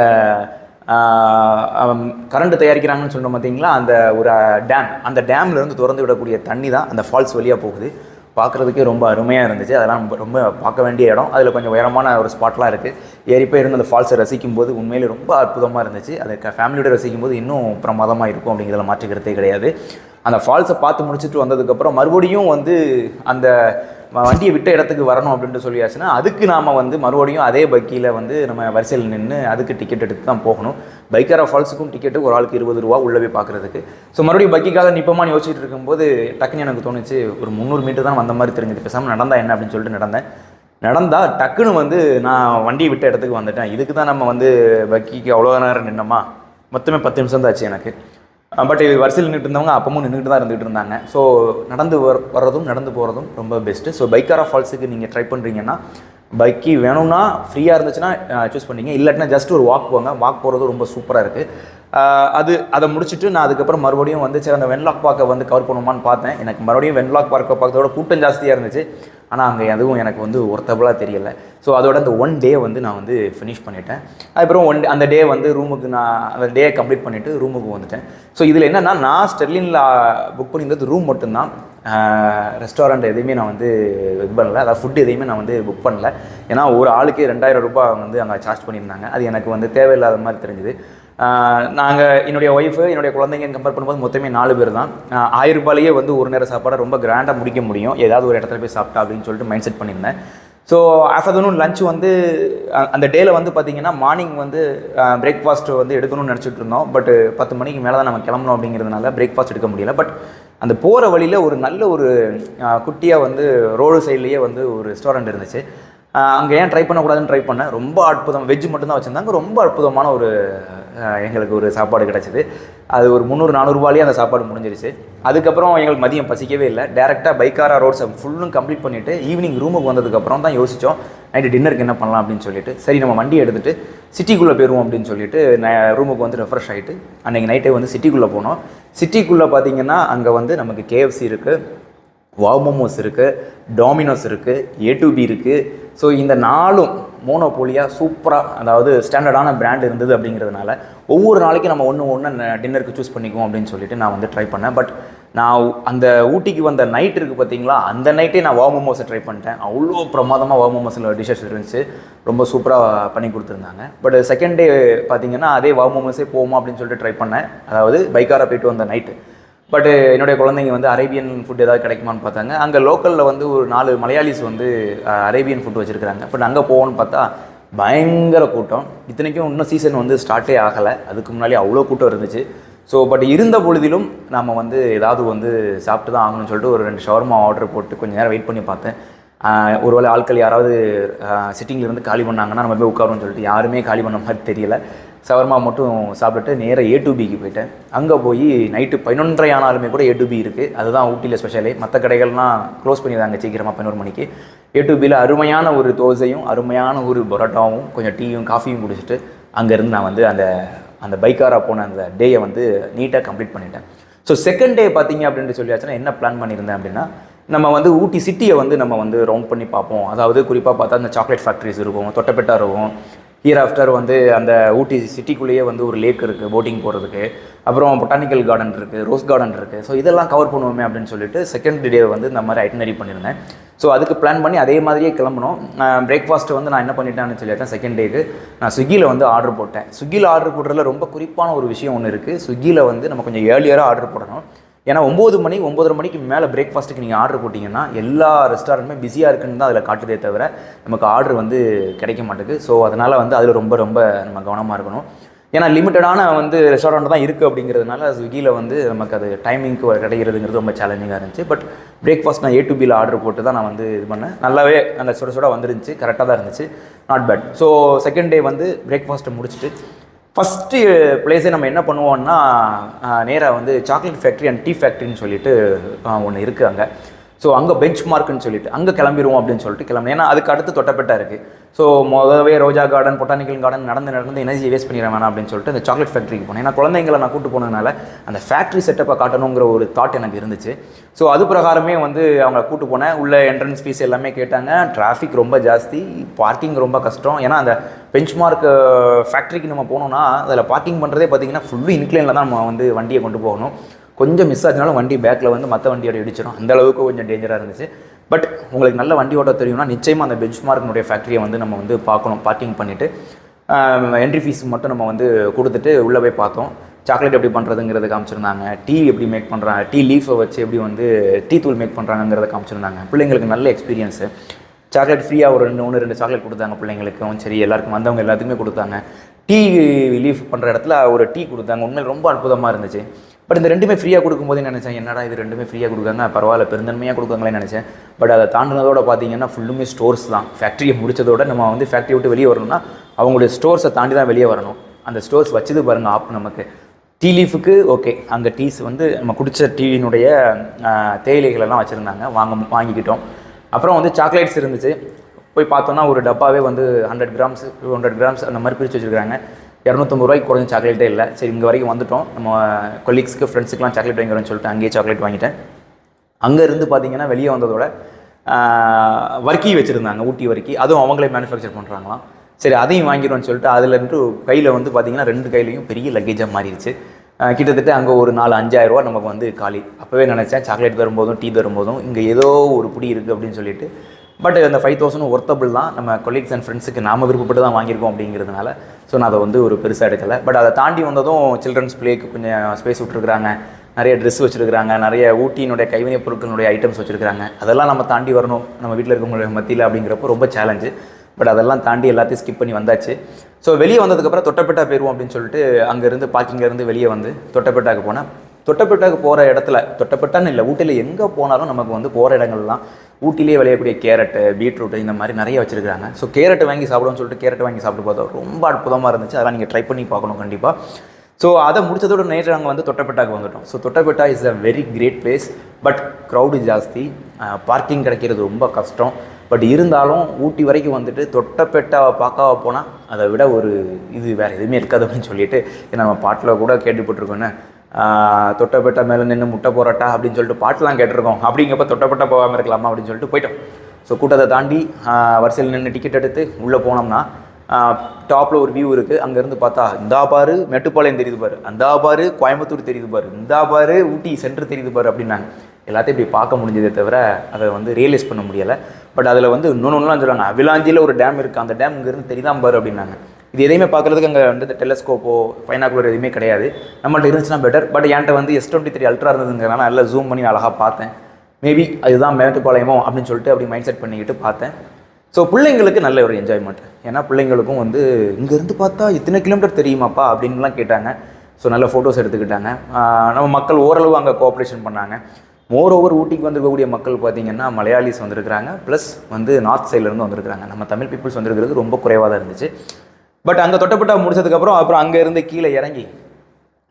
கரண்ட் தயாரிக்கிறாங்கன்னு சொன்னோம் பார்த்தீங்களா, அந்த ஒரு டேம், அந்த டேம்லேருந்து திறந்து விடக்கூடிய தண்ணி தான் அந்த ஃபால்ஸ் வழியாக போகுது. பார்க்குறதுக்கே ரொம்ப அருமையாக இருந்துச்சு. அதெல்லாம் ரொம்ப பார்க்க வேண்டிய இடம். அதில் கொஞ்சம் உயரமான ஒரு ஸ்பாட்லாம் இருக்குது. ஏறிப்போ இருந்து அந்த ஃபால்ஸை ரசிக்கும் போது உண்மையிலே ரொம்ப அற்புதமாக இருந்துச்சு. அதை ஃபேமிலியோட ரசிக்கும் போது இன்னும் பிரமாதமாக இருக்கும் அப்படிங்கிறத மாற்றிக்கிறதே கிடையாது. அந்த ஃபால்ஸை பார்த்து முடிச்சுட்டு வந்ததுக்கப்புறம் மறுபடியும் வந்து அந்த வண்டியை விட்ட இடத்துக்கு வரணும் அப்படின்ட்டு சொல்லியாச்சுன்னா அதுக்கு நாம் வந்து மறுபடியும் அதே பைக்கில் வந்து நம்ம வரிசையில் நின்று அதுக்கு டிக்கெட் எடுத்து தான் போகணும். பைக்காரா ஃபால்ஸுக்கும் டிக்கெட்டு ஒரு ஆளுக்கு 20 ரூபா உள்ளே போய் பார்க்குறதுக்கு. ஸோ மறுபடியும் பைக்காக நிற்பமான்னு யோசிச்சுட்டு இருக்கும்போது டக்குன்னு எனக்கு தோணுச்சு ஒரு 300 மீட்டர் தான் வந்த மாதிரி தெரிஞ்சது. பேசாமல் நடந்தா என்ன அப்படின்னு சொல்லிட்டு நடந்தால் டக்குன்னு வந்து நான் வண்டியை விட்ட இடத்துக்கு வந்துட்டேன். இதுக்கு தான் நம்ம வந்து பைக்கிக்கு அவ்வளோ நேரம் நின்னோமா, மொத்தமே 10 நிமிஷம் தான் ஆச்சு எனக்கு. பட் வரிசையில் நின்றுட்டு இருந்தவங்க அப்பவும் நின்றுட்டு தான் இருந்துகிட்டு இருந்தாங்க. ஸோ நடந்து வர்றதும் நடந்து போகிறதும் ரொம்ப பெஸ்ட்டு. ஸோ பைக்காரா ஃபால்ஸுக்கு நீங்கள் ட்ரை பண்ணுறீங்கன்னா பைக்கி வேணும்னா ஃப்ரீயாக இருந்துச்சுன்னா சூஸ் பண்ணிங்க, இல்லாட்டினா ஜஸ்ட் ஒரு வாக் போங்க. வாக் போகிறது ரொம்ப சூப்பராக இருக்குது. அதை முடிச்சுட்டு நான் அதுக்கப்புறம் மறுபடியும் வந்து சரி அந்த வென்லாக் பார்க்கை வந்து கவர் பண்ணுமான்னு பார்த்தேன். எனக்கு மறுபடியும் வென்லாக் பார்க்கை பார்க்கறதோட கூட்டம் ஜாஸ்தியாக இருந்துச்சு. ஆனால் அங்கே எதுவும் எனக்கு வந்து ஒர்த்தபுளாக தெரியலை. ஸோ அதோட அந்த 1 டே வந்து நான் வந்து ஃபினிஷ் பண்ணிட்டேன். அதுக்கப்புறம் அந்த டே வந்து ரூமுக்கு நான் அந்த டே கம்ப்ளீட் பண்ணிவிட்டு ரூமுக்கு வந்துட்டேன். ஸோ இதில் என்னென்னா நான் ஸ்டெர்லினில் புக் பண்ணியிருந்தது ரூம் மட்டும்தான். ரெஸ்டாரண்ட் எதையுமே நான் வந்து இது பண்ணலை, அதாவது ஃபுட் எதையுமே நான் வந்து புக் பண்ணல. ஏன்னா ஒரு ஆளுக்கு 2000 ரூபாய் வந்து அங்கே சார்ஜ் பண்ணியிருந்தாங்க. அது எனக்கு வந்து தேவையில்லாத மாதிரி தெரிஞ்சுது. நாங்கள் என்னுடைய ஒய்ஃபு என்னுடைய குழந்தைங்கன்னு கம்பேர் பண்ணும்போது மொத்தமே 4 பேர் தான். 1000 ரூபாயிலேயே வந்து ஒரு நேரம் சாப்பாடை ரொம்ப கிராண்டாக முடிக்க முடியும், ஏதாவது ஒரு இடத்துல போய் சாப்பிட்டா அப்படின்னு சொல்லிட்டு மைண்ட் செட் பண்ணியிருந்தேன். ஸோ ஆஃப்டர்நூன் லஞ்ச் வந்து அந்த டேயில் வந்து பார்த்திங்கன்னா மார்னிங் வந்து பிரேக்ஃபாஸ்ட்டு வந்து எடுக்கணும்னு நினச்சிட்டு இருந்தோம். பட் 10 மணிக்கு மேலே தான் நம்ம கிளம்பணும் அப்படிங்கிறதுனால பிரேக்ஃபாஸ்ட் எடுக்க முடியல. பட் அந்த போகிற வழியில் ஒரு நல்ல ஒரு குட்டியாக வந்து ரோடு சைட்லேயே வந்து ஒரு ரெஸ்டாரண்ட் இருந்துச்சு. அங்கே ஏன் ட்ரை பண்ணக்கூடாதுன்னு ட்ரை பண்ணேன். ரொம்ப அற்புதம், வெஜ்ஜு மட்டும்தான் வச்சுருந்தாங்க. ரொம்ப அற்புதமான ஒரு எங்களுக்கு ஒரு சாப்பாடு கிடச்சிது. அது ஒரு 300-400 ரூபாயிலே அந்த சாப்பாடு முடிஞ்சிருச்சு. அதுக்கப்புறம் எங்களுக்கு மதியம் பசிக்கவே இல்லை. டேரெக்டாக பைக்காரா ரோட்ஸை ஃபுல்லும் கம்ப்ளீட் பண்ணிவிட்டு ஈவினிங் ரூமுக்கு வந்ததுக்கப்புறம் தான் யோசித்தோம் நைட்டு டின்னருக்கு என்ன பண்ணலாம் அப்படின்னு சொல்லிட்டு. சரி நம்ம வண்டி எடுத்துகிட்டு சிட்டிக்குள்ளே போயிடுவோம் அப்படின்னு சொல்லிட்டு ரூமுக்கு வந்து ரெஃப்ரெஷ் ஆகிட்டு அன்றைக்கி நைட்டே வந்து சிட்டிக்குள்ளே போனோம். சிட்டிக்குள்ளே பார்த்திங்கன்னா அங்கே வந்து நமக்கு KFC இருக்குது, வாவ் மோமோஸ் இருக்குது, டாமினோஸ் இருக்குது, A2B இருக்குது. ஸோ இந்த 4ம் மோனோபோலியாக சூப்பராக, அதாவது ஸ்டாண்டர்டான பிராண்ட் இருந்தது அப்படிங்கிறதுனால ஒவ்வொரு நாளைக்கும் நம்ம ஒன்று டின்னருக்கு சூஸ் பண்ணிக்குவோம் அப்படின்னு சொல்லிட்டு நான் வந்து ட்ரை பண்ணேன். பட் நான் அந்த ஊட்டிக்கு வந்த நைட் இருக்குது பார்த்தீங்களா, அந்த நைட்டே நான் வாவ் மோமோஸை ட்ரை பண்ணிட்டேன். அவ்வளோ பிரமாதமாக வாவ் மோமோஸில் டிஷ்ஷஸ் இருந்துச்சு, ரொம்ப சூப்பராக பண்ணி கொடுத்துருந்தாங்க. பட் செகண்ட் டே பார்த்திங்கன்னா அதே வாவ் மோமோஸே போவோமா அப்படின்னு சொல்லிட்டு ட்ரை பண்ணேன், அதாவது பைக்காரா போய்ட்டு வந்த நைட்டு. பட் என்னுடைய குழந்தைங்க வந்து அரேபியன் ஃபுட் ஏதாவது கிடைக்குமான்னு பார்த்தாங்க. அங்கே லோக்கலில் வந்து ஒரு 4 மலையாளிஸ் வந்து அரேபியன் ஃபுட் வச்சுருக்காங்க. பட் அங்கே போகணும்னு பார்த்தா பயங்கர கூட்டம். இத்தனைக்கும் இன்னும் சீசன் வந்து ஸ்டார்ட்டே ஆகலை, அதுக்கு முன்னாடி அவ்வளோ கூட்டம் இருந்துச்சு. ஸோ பட் இருந்த பொழுதிலும் நம்ம வந்து ஏதாவது வந்து சாப்பிட்டு தான் ஆகணும்னு சொல்லிட்டு ஒரு 2 ஷவர்மா ஆர்டர் போட்டு கொஞ்சம் நேரம் வெயிட் பண்ணி பார்த்தேன். ஒருவேளை ஆட்கள் யாராவது சிட்டிங்கில் இருந்து காலி பண்ணாங்கன்னா நம்ம போய் உட்காரும்னு சொல்லிட்டு யாருமே காலி பண்ண மாதிரி தெரியல. ஷவர்மா மட்டும் சாப்பிட்டுட்டு நேராக A2Bக்கு போயிட்டேன். அங்கே போய் நைட்டு 11:30 ஆனாலுமே கூட A2B இருக்குது. அதுதான் ஊட்டியில் ஸ்பெஷலே. மற்ற கடைகள்லாம் க்ளோஸ் பண்ணிடுறாங்க சீக்கிரமாக 11 மணிக்கு. A2Bயில் அருமையான ஒரு தோசையும் அருமையான ஒரு பரோட்டாவும் கொஞ்சம் டீயும் காஃபியும் குடிச்சிட்டு அங்கேருந்து நான் வந்து அந்த பைக்காராக போன அந்த டேயை வந்து நீட்டாக கம்ப்ளீட் பண்ணிட்டேன். ஸோ செகண்ட் டே பார்த்தீங்க அப்படின்ட்டு சொல்லியாச்சுன்னா என்ன பிளான் பண்ணியிருந்தேன் அப்படின்னா, நம்ம வந்து ஊட்டி சிட்டியை வந்து நம்ம வந்து ரவுண்ட் பண்ணி பார்ப்போம். அதாவது குறிப்பாக பார்த்தா அந்த சாக்லேட் ஃபேக்ட்ரிஸ் இருக்கும், தொட்டபெட்டா இருக்கும். ஹியர் ஆஃப்டர் வந்து அந்த ஊட்டி சிட்டிக்குள்ளேயே வந்து ஒரு லேக் இருக்குது போட்டிங் போகிறதுக்கு. அப்புறம் பொட்டானிக்கல் கார்டன் இருக்குது, ரோஸ் கார்டன் இருக்குது. ஸோ இதெல்லாம் கவர் பண்ணுவோமே அப்படின்னு சொல்லிட்டு செகண்ட் டே வந்து இந்த மாதிரி ஐட்டினரி பண்ணியிருந்தேன். ஸோ அதுக்கு பிளான் பண்ணி அதே மாதிரியே கிளம்பணும். பிரேக்ஃபாஸ்ட்டு வந்து நான் என்ன பண்ணிட்டேன்னு சொல்லிட்டேன், செகண்ட் டேக்கு நான் ஸ்விக்கியில் வந்து ஆர்டர் போட்டேன். ஸ்விக்கியில் ஆர்டர் போடுறதுல ரொம்ப குறிப்பான ஒரு விஷயம் ஒன்று இருக்குது. ஸ்விக்கியில் வந்து நம்ம கொஞ்சம் ஏர்லியராக ஆர்டர் போடணும். ஏன்னா 9 மணி 9:30 மணிக்கு மேலே பிரேக்ஃபாஸ்ட்டுக்கு நீங்கள் ஆர்டர் போட்டிங்கன்னா எல்லா ரெஸ்டாரண்ட்டுமே பிஸியாக இருக்குன்னு தான் அதில் காட்டுதே தவிர நமக்கு ஆர்டர் வந்து கிடைக்க மாட்டேங்குது. ஸோ அதனால் வந்து அதில் ரொம்ப நம்ம கவனமாக இருக்கணும். ஏன்னா லிமிட்டடான வந்து ரெஸ்டாரண்ட் தான் இருக்குது அப்படிங்கிறதுனால ஸ்விக்கியில் வந்து நமக்கு அது டைமிங்க்கு கிடைக்கிறதுங்கிறது ரொம்ப சேலஞ்சிங்காக இருந்துச்சு. பட் பிரேக்ஃபாஸ்ட் நான் A2Bயில் ஆர்டர் போட்டு தான் நான் வந்து இது பண்ணேன். நல்லாவே அந்த சுட வந்துருந்துச்சு, கரெக்டாக தான் இருந்துச்சு, not bad. So second day வந்து பிரேக்ஃபாஸ்ட்டை முடிச்சுட்டு ஃபஸ்ட்டு பிளேஸே நம்ம என்ன பண்ணுவோம்னா, நேராக வந்து சாக்லேட் ஃபேக்ட்ரி அண்ட் டீ ஃபேக்ட்ரின்னு சொல்லிட்டு ஒன்று இருக்குது அங்கே. ஸோ அங்கே பெஞ்ச் மார்க்குன்னு சொல்லிட்டு அங்கே கிளம்பிடுவோம் அப்படின்னு சொல்லிட்டு கிளம்புனேன். ஏன்னா அதுக்கு அடுத்து தொட்டபெட்டா இருக்குது. ஸோ முதவே ரோஜா கார்டன் பொட்டானிக்கல் கார்டன் நடந்து எனர்ஜி வேஸ்ட் பண்ணிட வேணாம் அப்படின்னு சொல்லிட்டு அந்த சாக்லேட் ஃபேக்ட்ரிக்கு போனேன். ஏன்னா குழந்தைங்களை நான் கூட்டு போனதுனால அந்த ஃபேக்ட்ரி செட்டப்பை காட்டணுங்கிற ஒரு தாட் எனக்கு இருந்துச்சு. ஸோ அது பிரகாரமே வந்து அவங்க கூட்டு போனேன். உள்ள என்ட்ரன்ஸ் ஃபீஸ் எல்லாமே கேட்டாங்க. டிராஃபிக் ரொம்ப ஜாஸ்தி, பார்க்கிங் ரொம்ப கஷ்டம். ஏன்னா அந்த பெஞ்ச் மார்க் ஃபேக்ட்ரிக்கு நம்ம போனோம்னா அதில் பார்க்கிங் பண்ணுறதே பார்த்திங்கன்னா ஃபுல்லு இன்க்ளைனில் தான் நம்ம வந்து வண்டியை கொண்டு போகணும். கொஞ்சம் மிஸ் ஆச்சுனாலும் வண்டி பேக்கில் வந்து மற்ற வண்டியோட இடிச்சிடும். அந்தளவுக்கு கொஞ்சம் டேஞ்சராக இருந்துச்சு. பட் உங்களுக்கு நல்ல வண்டி ஓட்ட தெரியும்னா நிச்சயமாக அந்த பெஞ்ச் மார்க்கினுடைய ஃபேக்ட்ரியை வந்து நம்ம வந்து பார்க்கணும். பார்க்கிங் பண்ணிவிட்டு என்ட்ரி ஃபீஸ் மட்டும் நம்ம வந்து கொடுத்துட்டு உள்ளே போய் பார்த்தோம். சாக்லேட் எப்படி பண்ணுறதுங்கிறத காமிச்சிருந்தாங்க. டீ எப்படி மேக் பண்ணுறாங்க, டீ லீஃபை வச்சு எப்படி வந்து டீ தூள் மேக் பண்ணுறாங்கிறத காமிச்சிருந்தாங்க. பிள்ளைங்களுக்கு நல்ல எக்ஸ்பீரியன்ஸு. சாக்லேட் ஃப்ரீயாக ஒரு 2 சாக்லேட் கொடுத்தாங்க பிள்ளைங்களுக்கும். சரி, எல்லாருக்கும் வந்தவங்க எல்லாத்துக்குமே கொடுத்தாங்க. டீ லீஃப் பண்ணுற இடத்துல ஒரு டீ கொடுத்தாங்க. உண்மையில் ரொம்ப அற்புதமாக இருந்துச்சு. பட் இந்த ரெண்டுமே ஃப்ரீயாக கொடுக்கும்போது நினச்சேன், என்னடா இது ரெண்டுமே ஃப்ரீயாக கொடுக்காங்க, பரவாயில்ல பெருந்தன்மையாக கொடுக்காங்களேன்னு நினச்சேன். பட் அதை தாண்டினதோட பார்த்தீங்கன்னா ஃபுல்லுமே ஸ்டோர்ஸ் தான். ஃபேக்ட்ரியை முடித்ததோட நம்ம வந்து ஃபேக்ட்ரி விட்டு வெளியே வரணும்னா அவங்களுடைய ஸ்டோர்ஸை தாண்டி தான் வெளியே வரணும். அந்த ஸ்டோர்ஸ் வச்சது பாருங்கள் ஆப் நமக்கு. டீ லீஃபுக்கு ஓகே, அங்கே டீஸ் வந்து நம்ம குடித்த டீயினுடைய தேயிலைகளெல்லாம் வச்சுருந்தாங்க, வாங்கிக்கிட்டோம். அப்புறம் வந்து சாக்லேட்ஸ் இருந்துச்சு. போய் பார்த்தோன்னா ஒரு டப்பாவே வந்து 100 கிராம்ஸ் 200 கிராம்ஸ் அந்த மாதிரி பிரித்து வச்சுருக்காங்க. 250 ரூபாய்க்கு குறைஞ்ச சாக்லேட்டே இல்லை. சரி, இங்கே வரைக்கும் வந்துவிட்டோம், நம்ம கொலீக்ஸ்க்கு ஃப்ரெண்ட்ஸுக்கெலாம் சாக்லேட் வாங்கி வரேன்னு சொல்லிட்டு அங்கேயே சாக்லேட் வாங்கிட்டேன். அங்கே இருந்து பார்த்தீங்கன்னா வெளியே வந்ததோட வர்க்கி வச்சுருந்தாங்க, ஊட்டி வர்க்கி. அதுவும் அவங்களே மேனுஃபேக்சர் பண்ணுறாங்களாம். சரி, அதையும் வாங்கிடுவோன்னு சொல்லிட்டு அதில் கையில் வந்து பார்த்திங்கன்னா 2 கையிலையும் பெரிய லக்கேஜாக மாறிடுச்சு. கிட்டத்தட்ட அங்கே ஒரு 4-5,000 ரூபா நமக்கு வந்து காலி. அப்போவே நினச்சேன் சாக்லேட் தரும்போதும் டீ தரும்போதும் இங்கே ஏதோ ஒரு புடி இருக்குது அப்படின்னு சொல்லிட்டு. பட் அந்த 5,000 ஒர்த்தபிள் தான். நம்ம கொலீக்ஸ் அண்ட் ஃப்ரெண்ட்ஸுக்கு நாம் விருப்பப்பட்டு தான் வாங்கியிருக்கோம் அப்படிங்கிறதுனால ஸோ நான் அதை வந்து ஒரு பெருசாக எடுக்கலை. பட் அதை தாண்டி வந்ததும் சில்ட்ரன்ஸ் பிளேக்கு கொஞ்சம் ஸ்பேஸ் விட்டுருக்குறாங்க, நிறைய ட்ரெஸ் வச்சுருக்குறாங்க, நிறைய ஊட்டியினுடைய கைவினைப் பொருட்களுடைய ஐட்டம்ஸ் வச்சுருக்காங்க. அதெல்லாம் நம்ம தாண்டி வரணும் நம்ம வீட்டில் இருக்கவங்களுடைய மத்தியில் அப்படிங்கிறப்போ ரொம்ப சேலஞ்சு. பட் அதெல்லாம் தாண்டி எல்லாத்தையும் ஸ்கிப் பண்ணி வந்தாச்சு. ஸோ வெளியே வந்ததுக்கப்புறம் தொட்டபெட்டா போயிடுவோம் அப்படின்னு சொல்லிட்டு அங்கேருந்து பார்க்கிங்கேருந்து வெளியே வந்து தொட்டபெட்டாவுக்கு போனேன். தொட்டபெட்டாவுக்கு போகிற இடத்துல, தொட்டபெட்டான்னு இல்லை, ஊட்டியில் எங்கே போனாலும் நமக்கு வந்து போகிற இடங்கள்லாம் ஊட்டிலே விளையக்கூடிய கேரட்டு, பீட்ரூட்டு இந்த மாதிரி நிறைய வச்சுருக்காங்க. ஸோ கேரட்டு வாங்கி சாப்பிடுவோம்னு சொல்லிட்டு கேரட்டு வாங்கி சாப்பிட்டு பார்த்தோம். ரொம்ப அற்புதமாக இருந்துச்சு. அதெல்லாம் நீங்கள் ட்ரை பண்ணி பார்க்கணும் கண்டிப்பாக. ஸோ அதை முடிச்சதோட நேற்று நாங்கள் வந்து தொட்டபெட்டாவுக்கு வந்துவிட்டோம். So Doddabetta is a very great place. But crowd ஜாஸ்தி, பார்க்கிங் கிடைக்கிறது ரொம்ப கஷ்டம். பட் இருந்தாலும் ஊட்டி வரைக்கும் வந்துட்டு தொட்டபெட்டாவை பார்க்காம போனால் அதை விட ஒரு இது வேறு எதுவுமே இருக்காது அப்படின்னு சொல்லிட்டு, ஏன்னா நம்ம பாட்டில் கூட கேட்டுப்பட்டிருக்கோன்னு, தொட்டபெட்டா மேலே நின்று முட்டை போராட்டா அப்படின்னு சொல்லிட்டு பாட்டெலாம் கேட்டிருக்கோம். அப்படிங்கப்போ தொட்டபெட்டா போகாமல் இருக்கலாமா அப்படின்னு சொல்லிட்டு போயிட்டோம். ஸோ கூட்டத்தை தாண்டி வரிசையில் நின்று டிக்கெட் எடுத்து உள்ளே போனோம்னா டாப்பில் ஒரு வியூ இருக்குது. அங்கேருந்து பார்த்தா இந்தா பாரு மேட்டுப்பாளையம் தெரியுது பாரு, அந்தா பாரு கோயம்புத்தூர் தெரியுது பாரு, இந்தா பாரு ஊட்டி சென்டர் தெரியுது பாரு அப்படின்னாங்க. எல்லாத்தையும் இப்படி பார்க்க முடிஞ்சதே தவிர அதை வந்து ரியலைஸ் பண்ண முடியலை. பட் அதில் வந்து இன்னொன்றுலாம் சொல்லுவாங்க, அவிலாஞ்சியில் ஒரு டேம் இருக்குது, அந்த டேம் இங்கேருந்து தெரியுதான் பாரு அப்படின்னாங்க. இது எதையுமே பார்க்குறதுக்கு அங்கே வந்து டெலஸ்கோப்போ ஃபைனாக்குலர் எதுவுமே கிடையாது. நம்மள்ட்ட இருந்துச்சுன்னா பெட்டர். பட் என்கிட்ட வந்து S23 அல்ட்ரா இருந்ததுங்கிறனால நல்லா ஜூம் பண்ணி அழகாக பார்த்தேன். மேபி அதுதான் மேட்டுப்பாளையமோ அப்படின்னு சொல்லிட்டு அப்படி மைண்ட் செட் பண்ணிக்கிட்டு பார்த்தேன். ஸோ பிள்ளைங்களுக்கு நல்ல ஒரு என்ஜாய்மெண்ட். ஏன்னா பிள்ளைங்களுக்கும் வந்து இங்கேருந்து பார்த்தா இத்தனை கிலோமீட்டர் தெரியுமாப்பா அப்படின்லாம் கேட்டாங்க. ஸோ நல்ல ஃபோட்டோஸ் எடுத்துக்கிட்டாங்க. நம்ம மக்கள் ஓரளவு அங்கே கோஆப்ரேஷன் பண்ணாங்க. மோர் ஓவர் ஊட்டிக்கு வந்திருக்கக்கூடிய மக்கள் பார்த்திங்கன்னா மலையாளிஸ் வந்திருக்கிறாங்க, ப்ளஸ் வந்து நார்த் சைட்லேருந்து வந்திருக்கிறாங்க. நம்ம தமிழ் பீப்புள்ஸ் வந்திருக்கிறது ரொம்ப குறைவாக தான் இருந்துச்சு. பட் அங்கே தொட்டப்பட்டா முடிச்சதுக்கப்புறம் அப்புறம் அங்கேருந்து கீழே இறங்கி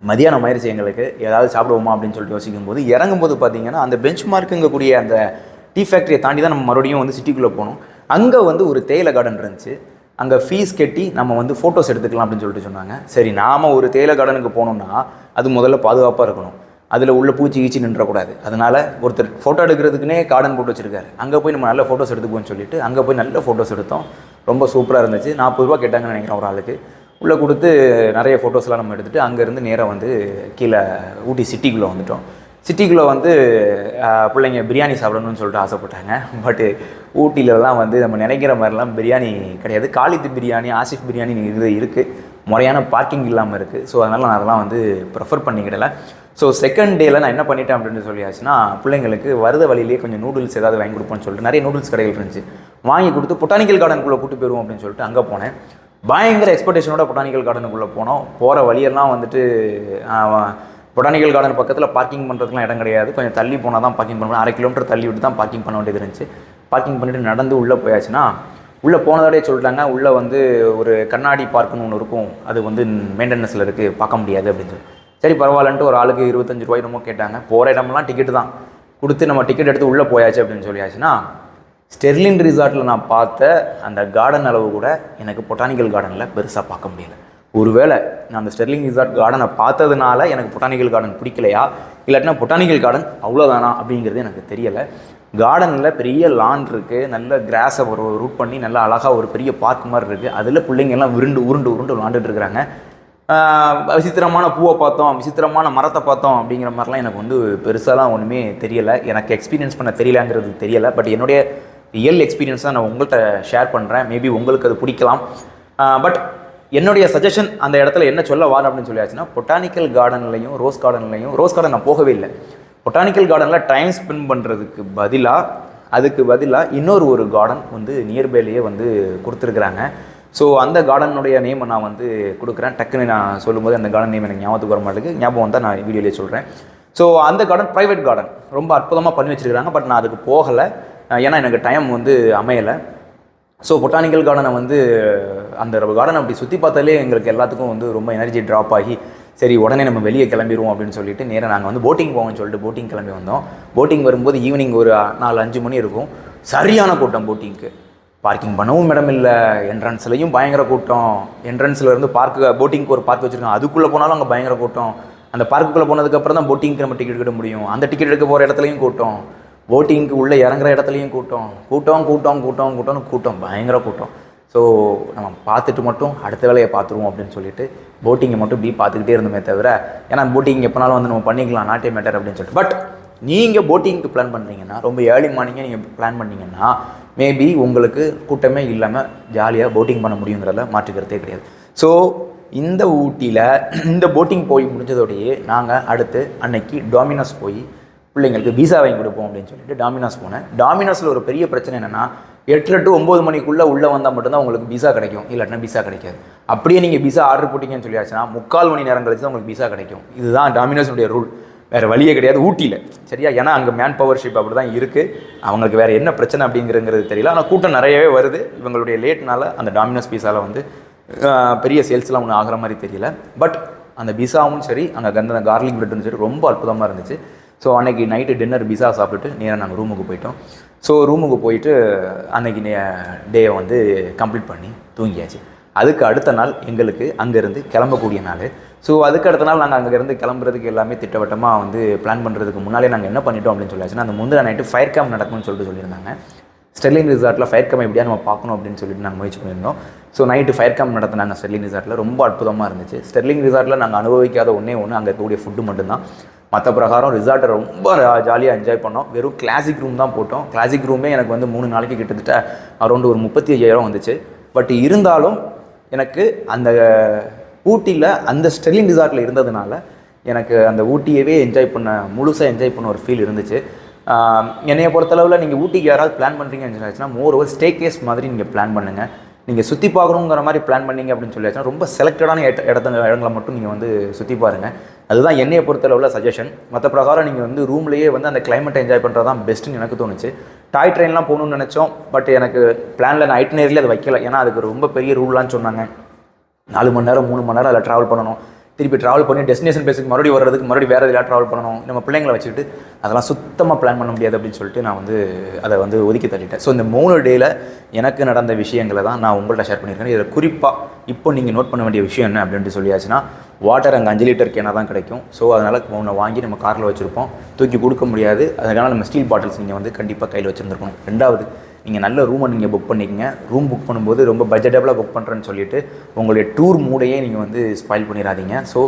மதியானம் ஆயிடுச்சு எங்களுக்கு, ஏதாவது சாப்பிடுவோமா அப்படின்னு சொல்லிட்டு யோசிக்கும் போது இறங்கும்போது பார்த்தீங்கன்னா அந்த பெஞ்ச் மார்க்குங்கக்கூடிய அந்த டீ ஃபேக்ட்ரியை தாண்டி தான் நம்ம மறுபடியும் வந்து சிட்டிக்குள்ளே போகணும். அங்கே வந்து ஒரு தேயிலை கார்டன் இருந்துச்சு. அங்கே ஃபீஸ் கட்டி நம்ம வந்து ஃபோட்டோஸ் எடுத்துக்கலாம் அப்படின்னு சொல்லிட்டு சொன்னாங்க. சரி, நாம் ஒரு தேயிலை கார்டனுக்கு போனோம்னா அது முதல்ல பாதுகாப்பாக இருக்கணும், அதில் உள்ள பூச்சி கீச்சி நின்றக்கூடாது. அதனால் ஒருத்தர் ஃபோட்டோ எடுக்கிறதுக்குனே கார்டன் போட்டு வச்சுருக்காரு. அங்கே போய் நம்ம நல்ல ஃபோட்டோஸ் எடுத்துக்குவோன்னு சொல்லிட்டு அங்கே போய் நல்ல ஃபோட்டோஸ் எடுத்தோம். ரொம்ப சூப்பராக இருந்துச்சு. 40 ரூபா கேட்டாங்கன்னு நினைக்கிறேன் ஒரு ஆளுக்கு. உள்ளே கொடுத்து நிறைய ஃபோட்டோஸ்லாம் நம்ம எடுத்துகிட்டு அங்கேருந்து நேராக வந்து கீழே ஊட்டி சிட்டிக்குள்ளே வந்துட்டோம். சிட்டிக்குள்ளே வந்து பிள்ளைங்க பிரியாணி சாப்பிடணும்னு சொல்லிட்டு ஆசைப்பட்டாங்க. பட்டு ஊட்டிலலாம் வந்து நம்ம நினைக்கிற மாதிரிலாம் பிரியாணி கிடையாது. காலித்து பிரியாணி, ஆசிஃப் பிரியாணி இது இருக்குது, முறையான பார்க்கிங் இல்லாமல் இருக்குது. ஸோ அதனால் நான் அதெல்லாம் வந்து ப்ரிஃபர் பண்ணிக்கிடலை. ஸோ செகண்ட் டேயில் நான் என்ன பண்ணிட்டேன் அப்படின்னு சொல்லியாச்சுன்னா, பிள்ளைங்களுக்கு வருத வழியிலேயே கொஞ்சம் நூடுல்ஸ் ஏதாவது வாங்கி கொடுப்போன்னு சொல்லிட்டு நிறைய நூடுல்ஸ் கடைகள் இருந்துச்சு, வாங்கி கொடுத்து பொட்டானிக்கல் கார்டனுக்குள்ளே கூட்டு போயிடுவோம் அப்படின்னு சொல்லிட்டு அங்கே போனேன். பயங்கர எக்ஸ்பெக்டேஷனோட பொட்டானிக்கல் கார்டனுக்குள்ளே போனோம். போகிற வழியெல்லாம் வந்துட்டு பொட்டானிக்கல் கார்டன் பக்கத்தில் பார்க்கிங் பண்ணுறதுக்குலாம் இடம் கிடையாது. கொஞ்சம் தள்ளி போனால் தான் பார்க்கிங் பண்ணணும். 1/2 கிலோமீட்டர் தள்ளி விட்டு தான் பார்க்கிங் பண்ண வேண்டியது இருந்துச்சு. பார்க்கிங் பண்ணிவிட்டு நடந்து உள்ளே போயாச்சுன்னா, உள்ளே போனதோடய சொல்லிட்டாங்க உள்ளே வந்து ஒரு கண்ணாடி பார்க்குன்னு ஒன்று இருக்கும், அது வந்து மெயின்டெனன்ஸில் இருக்குது, பார்க்க முடியாது அப்படின்னு சொல்லி. சரி பரவாயில்லன்ட்டு ஒரு ஆளுக்கு 25 ரூபாய் என்னமோ கேட்டாங்க. போகிற இடமெல்லாம் டிக்கெட்டு தான் கொடுத்து நம்ம டிக்கெட் எடுத்து உள்ளே போயாச்சு அப்படின்னு சொல்லியாச்சுன்னா, ஸ்டெர்லின் ரிசார்ட்டில் நான் பார்த்த அந்த கார்டன் அளவு கூட எனக்கு பொட்டானிக்கல் கார்டனில் பெருசாக பார்க்க முடியலை. ஒருவேளை நான் அந்த ஸ்டெர்லிங் ரிசார்ட் கார்டனை பார்த்ததுனால எனக்கு பொட்டானிக்கல் கார்டன் பிடிக்கலையா, இல்லாட்டினா பொட்டானிக்கல் கார்டன் அவ்வளோதானா அப்படிங்கிறது எனக்கு தெரியலை. கார்டனில் பெரிய லான் இருக்குது, நல்ல கிராஸை ஒரு ரூட் பண்ணி நல்லா அழகாக ஒரு பெரிய பார்க் மாதிரி இருக்குது. அதில் பிள்ளைங்கள்லாம் உருண்டு விளாண்டுட்டு இருக்கிறாங்க. விசித்திரமான பூவை பார்த்தோம், விசித்திரமான மரத்தை பார்த்தோம் அப்படிங்கிற மாதிரிலாம் எனக்கு வந்து பெருசாலாம் ஒன்றுமே தெரியலை. எனக்கு எக்ஸ்பீரியன்ஸ் பண்ண தெரியலங்கிறது தெரியலை. பட் என்னுடைய ரியல் எக்ஸ்பீரியன்ஸ் தான் நான் உங்கள்கிட்ட ஷேர் பண்ணுறேன். மேபி உங்களுக்கு அது பிடிக்கலாம். பட் என்னுடைய சஜஷன் அந்த இடத்துல என்ன சொல்ல வார் அப்படின்னு சொல்லியாச்சுன்னா, பொட்டானிக்கல் கார்டன்லையும் ரோஸ் கார்டன் நான் போகவே இல்லை. பொட்டானிக்கல் கார்டனில் டைம் ஸ்பெண்ட் பண்ணுறதுக்கு அதுக்கு பதிலாக இன்னொரு கார்டன் வந்து நியர்பைலேயே வந்து கொடுத்துருக்குறாங்க. ஸோ அந்த கார்டனுடைய நேமை நான் வந்து கொடுக்குறேன். டக்குன்னு நான் சொல்லும்போது அந்த கார்டன் நேம் எனக்கு ஞாபகத்துக்கு வர மாட்டேங்குது. ஞாபகம் வந்தால் நான் வீடியோலேயே சொல்கிறேன். ஸோ அந்த கார்டன் ப்ரைவேட் கார்டன், ரொம்ப அற்புதமாக பண்ணி வச்சுருக்காங்க. பட் நான் அதுக்கு போகலை, ஏன்னா எனக்கு டைம் வந்து அமையலை. ஸோ பொட்டானிக்கல் கார்டனை வந்து அந்த கார்டனை அப்படி சுற்றி பார்த்தாலே எங்களுக்கு எல்லாத்துக்கும் வந்து ரொம்ப எனர்ஜி ட்ராப் ஆகி, சரி உடனே நம்ம வெளியே கிளம்பிடுவோம் அப்படின்னு சொல்லிட்டு நேராக நாங்கள் வந்து போட்டிங் போவோம்னு சொல்லிட்டு போட்டிங் கிளம்பி வந்தோம். போட்டிங் வரும்போது ஈவினிங் ஒரு 4-5 மணி இருக்கும். சரியான கூட்டம் போட்டிங்க்கு. பார்க்கிங் பண்ணவும் இடம் இல்லை, என்ட்ரன்ஸ்லையும் பயங்கர கூட்டம். என்ட்ரன்ஸில் இருந்து போட்டிங்க்கு ஒரு பார்க் வச்சுருக்காங்க, அதுக்குள்ளே போனாலும் அங்கே பயங்கர கூட்டம். அந்த பார்க்குள்ளே போனதுக்கப்புறம் தான் போட்டிங்க்கு நம்ம டிக்கெட் எடுக்க முடியும். அந்த டிக்கெட் எடுக்க போகிற இடத்துலையும் கூட்டம், போட்டிங்க்கு உள்ளே இறங்குற இடத்துலையும் கூட்டம் பயங்கர கூட்டம். ஸோ நம்ம பார்த்துட்டு மட்டும் அடுத்த வேலையை பார்த்துருவோம் அப்படின்னு சொல்லிட்டு போட்டிங்கை மட்டும் இப்படி பார்த்துக்கிட்டே இருந்தோமே தவிர, ஏன்னா போட்டிங் எப்போனாலும் வந்து நம்ம பண்ணிக்கலாம், நாட்டே மேட்டர் அப்படின்னு சொல்லிட்டு. பட் நீங்கள் போட்டிங்க்கு பிளான் பண்ணுறீங்கன்னா, ரொம்ப ஏர்லி மார்னிங்கே நீங்கள் பிளான் பண்ணிங்கன்னா மேபி உங்களுக்கு கூட்டமே இல்லாமல் ஜாலியாக போட்டிங் பண்ண முடியுங்கிறத மாற்றுக்கிறதே கிடையாது. ஸோ இந்த ஊட்டியில் இந்த போட்டிங் போய் முடிஞ்சதோடையே நாங்கள் அடுத்து அன்னைக்கு டாமினோஸ் போய் பிள்ளைங்களுக்கு பீஸா வாங்கி கொடுப்போம் அப்படின்னு சொல்லிட்டு டாமினோஸ் போனேன். டாமினோஸில் ஒரு பெரிய பிரச்சனை என்னென்னா, 8 to 9 மணிக்குள்ளே உள்ளே வந்தால் மட்டும்தான் உங்களுக்கு பீஸா கிடைக்கும், இல்லாட்டினா பீஸா கிடைக்காது. அப்படியே நீங்கள் பீஸா ஆர்டர் போட்டிங்கன்னு சொல்லியாச்சுன்னா 3/4 மணி நேரம் கழிச்சு தான் உங்களுக்கு பீஸா கிடைக்கும். இதுதான் டாமினோஸுடைய ரூல், வேறு வழியே கிடையாது ஊட்டியில், சரியா? ஏன்னா அங்கே மேன் பவர் ஷிப் அப்படி தான் இருக்குது. அவங்களுக்கு வேறு என்ன பிரச்சனை அப்படிங்கிறது தெரியல. ஆனால் கூட்டம் நிறையவே வருது. இவங்களுடைய லேட்னால அந்த டாமினோஸ் பீஸாவில் வந்து பெரிய சேல்ஸ்லாம் ஒன்றும் ஆகிற மாதிரி தெரியல. பட் அந்த பீஸாவும் சரி, அங்கே அந்த கார்லிக் பிரெட்டும் சரி ரொம்ப அற்புதமாக இருந்துச்சு. ஸோ அன்றைக்கி நைட்டு டின்னர் பீஸா சாப்பிட்டுட்டு நேராக நாங்கள் ரூமுக்கு போயிட்டோம். ஸோ ரூமுக்கு போயிட்டு அன்றைக்கி டேயை வந்து கம்ப்ளீட் பண்ணி தூங்கியாச்சு. அதுக்கு அடுத்த நாள் எங்களுக்கு அங்கேருந்து கிளம்பக்கூடிய நாள். ஸோ அதுக்கு அடுத்த நாள் நாங்கள் அங்கேருந்து கிளம்புறதுக்கு எல்லாமே திட்டவட்டமாக வந்து பிளான் பண்ணுறதுக்கு முன்னாலே நாங்கள் என்ன பண்ணிட்டோம் அப்படின்னு சொல்லியாச்சுன்னா, அந்த முந்தின நைட்டு ஃபயர் கேம்ப் நடக்கும்னு சொல்லியிருந்தாங்க. ஸ்டெர்லிங் ரிசார்ட்டில் ஃபயர் கேம்ப் எப்படியா நம்ம பார்க்கணும் அப்படின்னு சொல்லிட்டு நாங்கள் முயற்சி பண்ணியிருந்தோம். ஸோ நைட்டு ஃபயர் கேம்ப் நடத்தினாங்க ஸ்டெர்லிங் ரிசார்ட்டில். ரொம்ப அற்புதமாக இருந்துச்சு. ஸ்டெர்லிங் ரிசார்ட்டில் நாங்கள் அனுபவிக்காத ஒன்றே அங்கே இருக்கக்கூடிய ஃபுட்டு மட்டும்தான். மற்ற பிரகாரம் ரிசார்ட்டை ரொம்ப ஜாலியாக என்ஜாய் பண்ணோம். வெறும் கிளாசிக் ரூம் தான் போட்டோம். கிளாசிக் ரூமே எனக்கு வந்து 3 நாளைக்கு கிட்டத்தட்ட அரௌண்ட் ஒரு 35,000 வந்துச்சு. பட் இருந்தாலும் எனக்கு அந்த ஊட்டியில் அந்த ஸ்டெர்லிங் ரிசார்ட்டில் இருந்ததுனால எனக்கு அந்த ஊட்டியவே முழுசாக என்ஜாய் பண்ண ஒரு ஃபீல் இருந்துச்சு. என்னையை பொறுத்தளவில் நீங்கள் ஊட்டிக்கு யாராவது பிளான் பண்ணுறீங்கன்னு சொல்லியாச்சுன்னா மோர் ஓவர் ஸ்டே கேஸ் மாதிரி நீங்கள் பிளான் பண்ணுங்கள். நீங்கள் சுற்றி பார்க்கணுங்கிற மாதிரி பிளான் பண்ணிங்க அப்படின்னு சொல்லியாச்சுன்னா ரொம்ப செலக்டடான இடங்களை மட்டும் நீங்கள் வந்து சுற்றி பாருங்கள். அதுதான் என்னையை பொறுத்தளவில் சஜஷன். மற்ற பிரகாரம் நீங்கள் வந்து ரூம்லேயே வந்து அந்த கிளைமேட்டை என்ஜாய் பண்ணுறது தான் பெஸ்ட்டுன்னு எனக்கு தோணுச்சு. டாய் ட்ரெயின்லாம் போகணுன்னு நினச்சோம். பட் எனக்கு பிளானில் நான் ஐட்டினரியில் அதை வைக்கல. ஏன்னா அதுக்கு ரொம்ப பெரிய ரூல்லாம் சொன்னாங்க. 4 மணி நேரம் 3 மணி நேரம் அதில் ட்ராவல் பண்ணணும். திருப்பி ட்ராவல் பண்ணி டெஸ்டினேஷன் பேஸுக்கு மறுபடியும் வர்றதுக்கு மறுபடியும் வேறு எதாவது ட்ராவல் பண்ணணும். நம்ம பிள்ளைங்களை வச்சுக்கிட்டு அதெல்லாம் சுத்தமாக பிளான் பண்ண முடியாது அப்படின்னு சொல்லிட்டு நான் அதை ஒதுக்கி தள்ளிட்டேன். ஸோ இந்த 3 டேயில் எனக்கு நடந்த விஷயங்களை தான் நான் உங்கள்கிட்ட ஷேர் பண்ணியிருக்கேன். இதில் குறிப்பாக இப்போ நீங்கள் நோட் பண்ண வேண்டிய விஷயம் என்ன அப்படின்ட்டு சொல்லியாச்சுன்னா, வாட்டர் அங்கே 5 லிட்டர் கேனாக தான் கிடைக்கும். ஸோ அதனால் ஒன்று வாங்கி நம்ம காரில் வச்சுருப்போம், தூக்கி கொடுக்க முடியாது. அதனால் நம்ம ஸ்டீல் பாட்டில்ஸ் நீங்கள் கண்டிப்பாக கையில் வச்சுருந்துருக்கணும். 2வது, நீங்கள் நல்ல ரூமை நீங்கள் புக் பண்ணிக்கங்க. ரூம் புக் பண்ணும்போது ரொம்ப பட்ஜெட்டபிளாக புக் பண்ணுறேன்னு சொல்லிட்டு உங்களுடைய டூர் மூடையே நீங்கள் ஸ்பாயில் பண்ணிடாதீங்க. ஸோ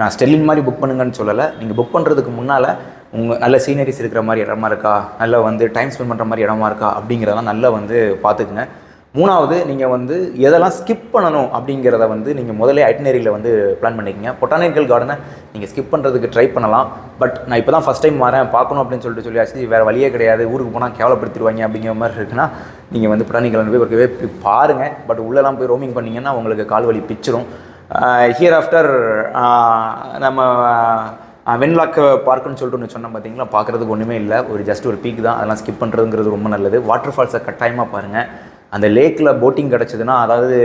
நான் ஸ்டெர்லின் மாதிரி புக் பண்ணுங்கன்னு சொல்லலை. நீங்கள் புக் பண்ணுறதுக்கு முன்னால் நல்ல சீனரிஸ் இருக்கிற மாதிரி இடமா இருக்கா, நல்லா டைம் ஸ்பெண்ட் பண்ணுற மாதிரி இடமா இருக்கா அப்படிங்கிறதெல்லாம் நல்லா பார்த்துக்குங்க. 3வது, நீங்கள் எதெல்லாம் ஸ்கிப் பண்ணணும் அப்படிங்கிறத நீங்கள் முதல்ல ஐட்டினரியில் பிளான் பண்ணிக்கங்க. பொட்டானிக்கல் கார்டனை நீங்கள் ஸ்கிப் பண்ணுறதுக்கு ட்ரை பண்ணலாம். பட் நான் இப்போ தான் ஃபஸ்ட் டைம் வரேன் பார்க்கணும் அப்படின்னு சொல்லியாச்சு, வேறு வழியே கிடையாது, ஊருக்கு போனால் கேவலப்படுத்திடுவாங்க அப்படிங்கிற மாதிரி இருக்குன்னா நீங்கள் பொட்டானிக்கல் போய் பாருங்கள். பட் உள்ளெல்லாம் போய் ரோமிங் பண்ணிங்கன்னா உங்களுக்கு கால் வலி பிச்சிரும். ஹியர் ஆஃப்டர் நம்ம வென்லாக் பார்க்குன்னு சொல்லிட்டு ஒன்று சொன்னோம் பார்த்தீங்களா, பார்க்குறதுக்கு ஒன்றுமே இல்லை, ஜஸ்ட் ஒரு பீக் தான். அதெல்லாம் ஸ்கிப் பண்ணுறதுங்கிறது ரொம்ப நல்லது. வாட்டர் ஃபால்ஸை கட்டாயமாக பாருங்கள். அந்த லேக்கில் போட்டிங் கிடச்சிதுன்னா, அதாவது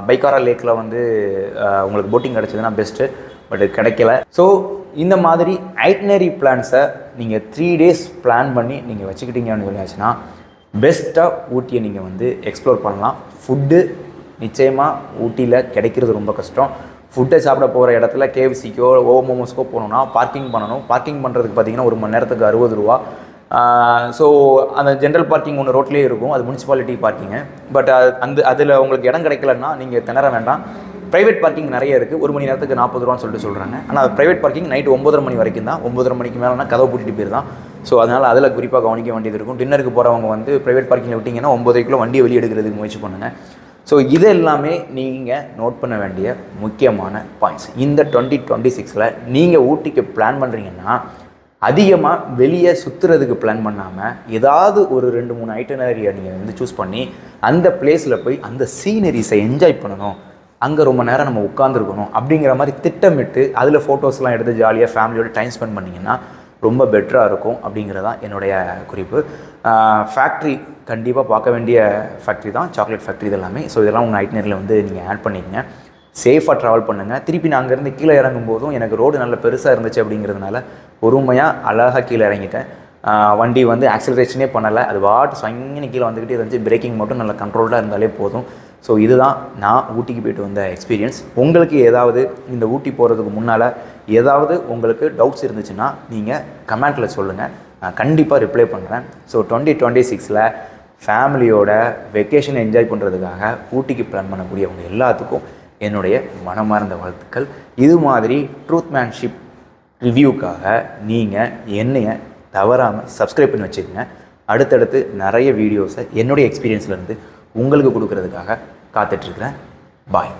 பைக்காரா லேக்கில் உங்களுக்கு போட்டிங் கிடச்சிதுன்னா பெஸ்ட்டு. பட் கிடைக்கல. ஸோ இந்த மாதிரி ஐட்னரி பிளான்ஸை நீங்கள் 3 டேஸ் பிளான் பண்ணி நீங்கள் வச்சுக்கிட்டீங்கன்னு சொல்லியாச்சுன்னா பெஸ்ட்டாக ஊட்டியை நீங்கள் எக்ஸ்ப்ளோர் பண்ணலாம். ஃபுட்டு நிச்சயமாக ஊட்டியில் கிடைக்கிறது ரொம்ப கஷ்டம். ஃபுட்டை சாப்பிட போகிற இடத்துல கேஎஃப்சிக்கோ மோமோஸ்க்கோ போகணுன்னா பார்க்கிங் பண்ணணும். பார்க்கிங் பண்ணுறதுக்கு பார்த்திங்கன்னா 1 மணி நேரத்துக்கு 60 ரூபா. ஸோ அந்த ஜென்ரல் பார்க்கிங் ஒன்று ரோட்லேயே இருக்கும், அது முனிசிபாலிட்டி பார்க்கிங்கு. பட் அதில் உங்களுக்கு இடம் கிடைக்கலன்னா நீங்கள் திணற வேண்டாம். ப்ரைவேட் பார்க்கிங் நிறைய இருக்குது. 1 மணி நேரத்துக்கு 40 ரூபான்னு சொல்லிட்டு சொல்கிறாங்க. ஆனால் ப்ரைவேட் பார்க்கிங் நைட்டு 9:30 மணி வரைக்கும் தான். 9:30 மணிக்கு மேலேனா கதவை பூட்டிட்டு போயிருந்தான். ஸோ அதனால் அதில் குறிப்பாக கவனிக்க வேண்டியது இருக்கும். டின்னருக்கு போகிறவங்க ப்ரைவேட் பார்க்கிங்கில் விட்டிங்கன்னா 9:30 வண்டியை வெளியே எடுக்கிறதுக்கு முயற்சி பண்ணுங்கள். ஸோ இது எல்லாமே நீங்கள் நோட் பண்ண வேண்டிய முக்கியமான பாயிண்ட்ஸ். இந்த 2026 நீங்கள் ஊட்டிக்கு பிளான் பண்ணுறீங்கன்னா அதிகமாக வெளியே சுற்றுறதுக்கு பிளான் பண்ணாமல் ஏதாவது ஒரு 2-3 ஐட்டனரியை நீங்கள் சூஸ் பண்ணி அந்த பிளேஸில் போய் அந்த சீனரிஸை என்ஜாய் பண்ணணும், அங்கே ரொம்ப நேரம் நம்ம உட்காந்துருக்கணும் அப்படிங்கிற மாதிரி திட்டமிட்டு அதில் ஃபோட்டோஸ்லாம் எடுத்து ஜாலியாக ஃபேமிலியோட டைம் ஸ்பெண்ட் பண்ணிங்கன்னா ரொம்ப பெட்டராக இருக்கும் அப்படிங்கிறதான் என்னுடைய குறிப்பு. ஃபேக்ட்ரி கண்டிப்பாக பார்க்க வேண்டிய ஃபேக்ட்ரி தான், சாக்லேட் ஃபேக்ட்ரி இதெல்லாமே. ஸோ இதெல்லாம் உங்கள் ஐட்னரியில் நீங்கள் ஆட் பண்ணிக்கங்க. சேஃபாக ட்ராவல் பண்ணுங்கள். திருப்பி நான் அங்கேருந்து கீழே இறங்கும் போதும் எனக்கு ரோடு நல்ல பெருசாக இருந்துச்சு அப்படிங்கிறதுனால பொறுமையாக அழகாக கீழே இறங்கிட்டேன். வண்டி ஆக்சிலரேஷனே பண்ணலை, அது வாட்டு சங்கன்னு கீழே வந்துக்கிட்டே இருந்துச்சு. பிரேக்கிங் மட்டும் நல்ல கண்ட்ரோல்டாக இருந்தாலே போதும். ஸோ இதுதான் நான் ஊட்டிக்கு போய்ட்டு வந்த எக்ஸ்பீரியன்ஸ். உங்களுக்கு ஏதாவது இந்த ஊட்டி போகிறதுக்கு முன்னால் ஏதாவது உங்களுக்கு டவுட்ஸ் இருந்துச்சுன்னா நீங்கள் கமெண்ட்டில் சொல்லுங்கள், நான் கண்டிப்பாக ரிப்ளை பண்ணுறேன். ஸோ 2026 ஃபேமிலியோட வெக்கேஷனை என்ஜாய் பண்ணுறதுக்காக ஊட்டிக்கு பிளான் பண்ணக்கூடியவங்க எல்லாத்துக்கும் என்னுடைய மனமார்ந்த வாழ்த்துக்கள். இது மாதிரி ட்ரூத்மேன்ஷிப் ரிவ்யூக்காக நீங்கள் என்னைய தவறாமல் சப்ஸ்கிரைப் பண்ணி வச்சுக்கோங்க. அடுத்தடுத்து நிறைய வீடியோஸை என்னுடைய எக்ஸ்பீரியன்ஸ்லேருந்து உங்களுக்கு கொடுக்கறதுக்காக காத்துட்ருக்கிறேன். பாய்.